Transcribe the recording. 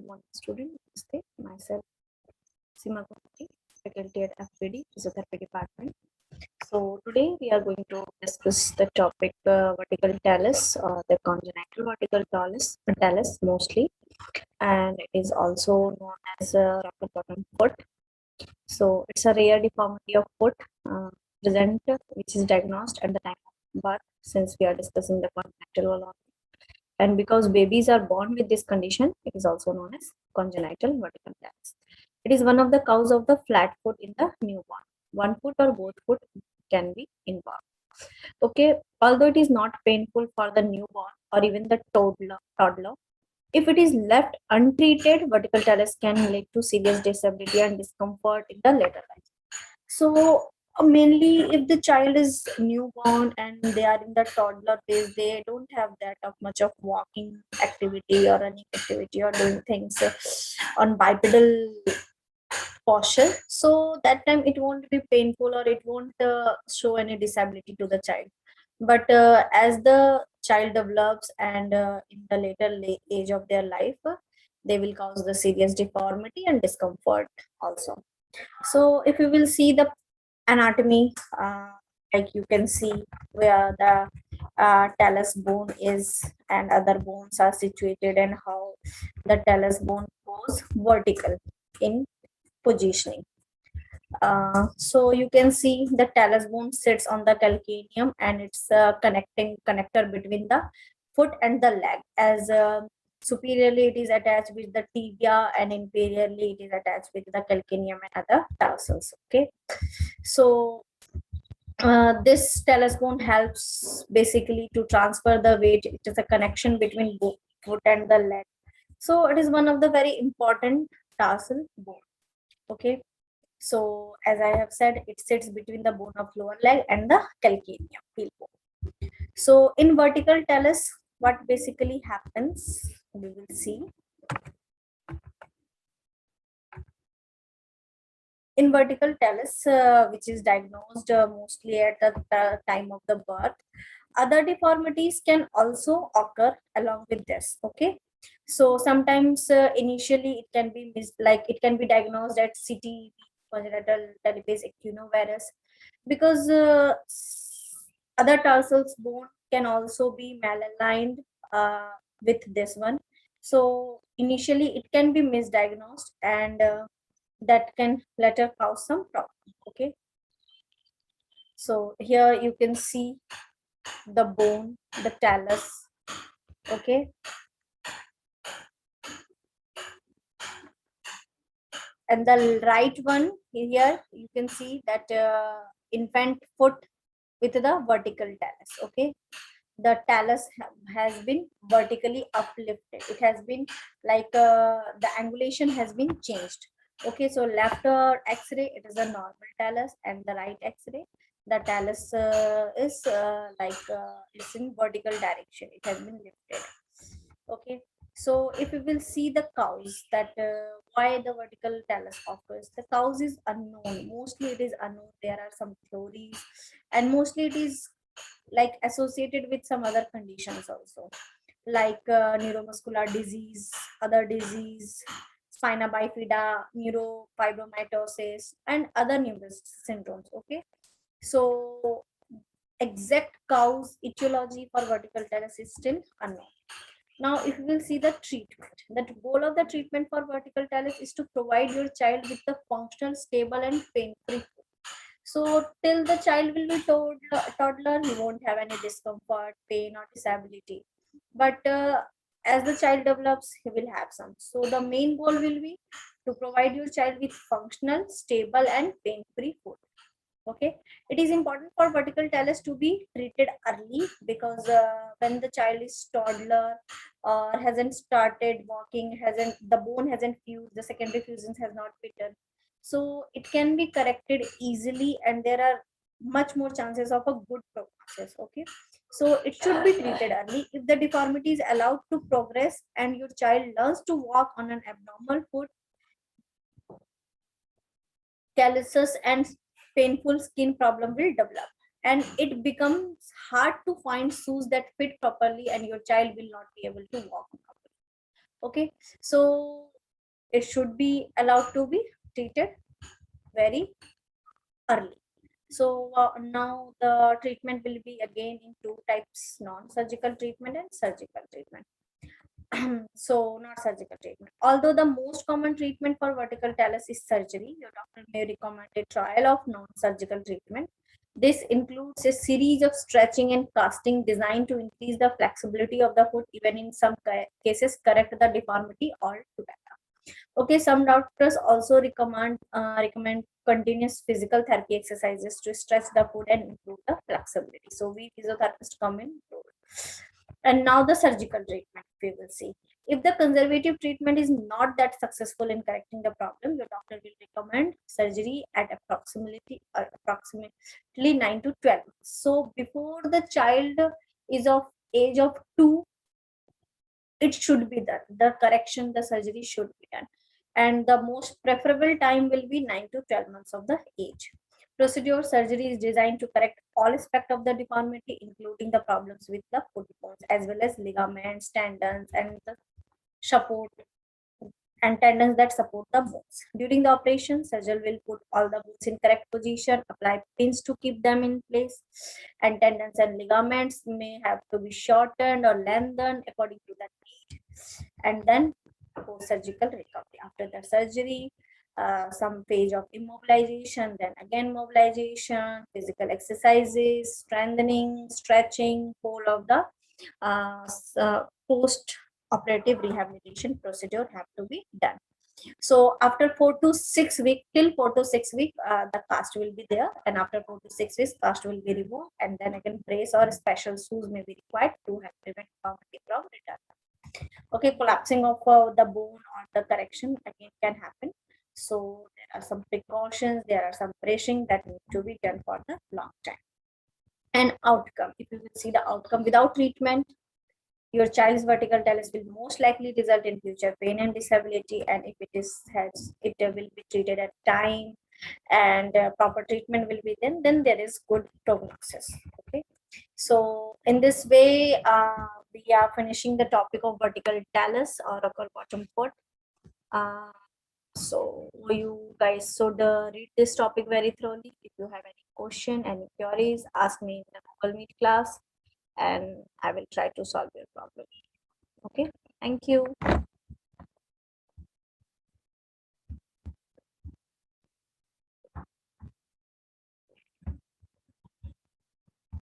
Good morning, student. Namaste. Myself, Sima Kumari, faculty at FPD, Physiotherapy Department. So today we are going to discuss the topic vertical talus or the congenital vertical talus mostly, and it is also known as rocker bottom foot. So it's a rare deformity of foot present, which is diagnosed at the time of birth. Since we are discussing the congenital, and because babies are born with this condition, it is also known as congenital vertical talus. It is one of the cause of the flat foot in the newborn. One foot or both foot can be involved. Okay, although it is not painful for the newborn or even the toddler, if it is left untreated, vertical talus can lead to serious disability and discomfort in the later life. So mainly if the child is newborn and they are in the toddler phase, they don't have that of much of walking activity or running activity or doing things on bipedal posture. So that time it won't be painful or it won't show any disability to the child. But as the child develops and in the later age of their life, they will cause the serious deformity and discomfort also. So if you will see the anatomy, like you can see where the talus bone is and other bones are situated and how the talus bone goes vertical in positioning. So you can see the talus bone sits on the calcaneum and it's a connector between the foot and the leg. As superiorly it is attached with the tibia and inferiorly it is attached with the calcaneum and other tarsals. Okay, so this talus bone helps basically to transfer the weight. It is a connection between both foot and the leg. So it is one of the very important tarsal bone. Okay, so as I have said, it sits between the bone of lower leg and the calcaneum heel bone. So in vertical talus, what basically happens, we will see. In vertical talus, which is diagnosed mostly at the time of the birth, other deformities can also occur along with this. Okay, so sometimes initially it can be like it can be diagnosed at CT, congenital talipes equinovarus, because other tarsal bone can also be malaligned with this one. So initially it can be misdiagnosed and that can later cause some problem. Okay, so here you can see the bone, the talus. Okay, and the right one here you can see that infant foot with the vertical talus. Okay, the talus has been vertically uplifted. It has been like the angulation has been changed. Okay, so left x-ray it is a normal talus and the right x-ray the talus is it's in vertical direction. It has been lifted. Okay, so if we will see the cause that why the vertical talus occurs, the cause is unknown. Mostly it is unknown. There are some theories and mostly it is like associated with some other conditions also, like neuromuscular disease, other disease, spina bifida, neurofibromatosis, and other numerous syndromes. Okay, so exact cause etiology for vertical talus is still unknown. Now, if we will see the treatment, the goal of the treatment for vertical talus is to provide your child with the functional, stable, and pain-free. So till the child will be toddler, he won't have any discomfort, pain, or disability. But as the child develops, he will have some. So the main goal will be to provide your child with functional, stable, and pain-free food. Okay, it is important for vertical talus to be treated early because when the child is toddler or hasn't started walking, hasn't the bone hasn't fused, the secondary fusions has not fitted, so it can be corrected easily and there are much more chances of a good prognosis. Okay, so it should be treated early. If the deformity is allowed to progress and your child learns to walk on an abnormal foot, calluses and painful skin problem will develop and it becomes hard to find shoes that fit properly and your child will not be able to walk properly. Okay, so it should be allowed to be treated very early. So now the treatment will be again in two types: non-surgical treatment and surgical treatment. So not surgical treatment. Although the most common treatment for vertical talus is surgery, your doctor may recommend a trial of non-surgical treatment. This includes a series of stretching and casting designed to increase the flexibility of the foot, even in some cases correct the deformity altogether. Okay, some doctors also recommend continuous physical therapy exercises to stretch the foot and improve the flexibility. So we physiotherapists come in role. And now the surgical treatment we will see. If the conservative treatment is not that successful in correcting the problem, your doctor will recommend surgery at approximately 9 to 12. So before the child is of age of 2, it should be done. The correction, the surgery should be done. And the most preferable time will be 9 to 12 months of the age. Procedure surgery is designed to correct all aspects of the deformity, including the problems with the foot bones, as well as ligaments, tendons, and the support and tendons that support the bones. During the operation, surgeon will put all the bones in correct position, apply pins to keep them in place, and tendons and ligaments may have to be shortened or lengthened according to the need. And then post-surgical recovery. After the surgery, some phase of immobilization, then again mobilization, physical exercises, strengthening, stretching, whole of the post-operative rehabilitation procedure have to be done. So after 4 to 6 weeks, till 4 to 6 weeks, the cast will be there, and after 4 to 6 weeks, cast will be removed, and then again brace or special shoes may be required to help prevent deformity from return. Okay, collapsing of the bone or the correction again can happen. So there are some precautions, there are some bracing that need to be done for the long time. And outcome, if you will see the outcome without treatment, your child's vertical talus will most likely result in future pain and disability, and if it will be treated at time and proper treatment will be then there is good prognosis. Okay, so in this way we are finishing the topic of vertical talus or upper bottom foot. So you guys should read this topic very thoroughly. If you have any question, any queries, ask me in the Google Meet class and I will try to solve your problem. Okay, thank you.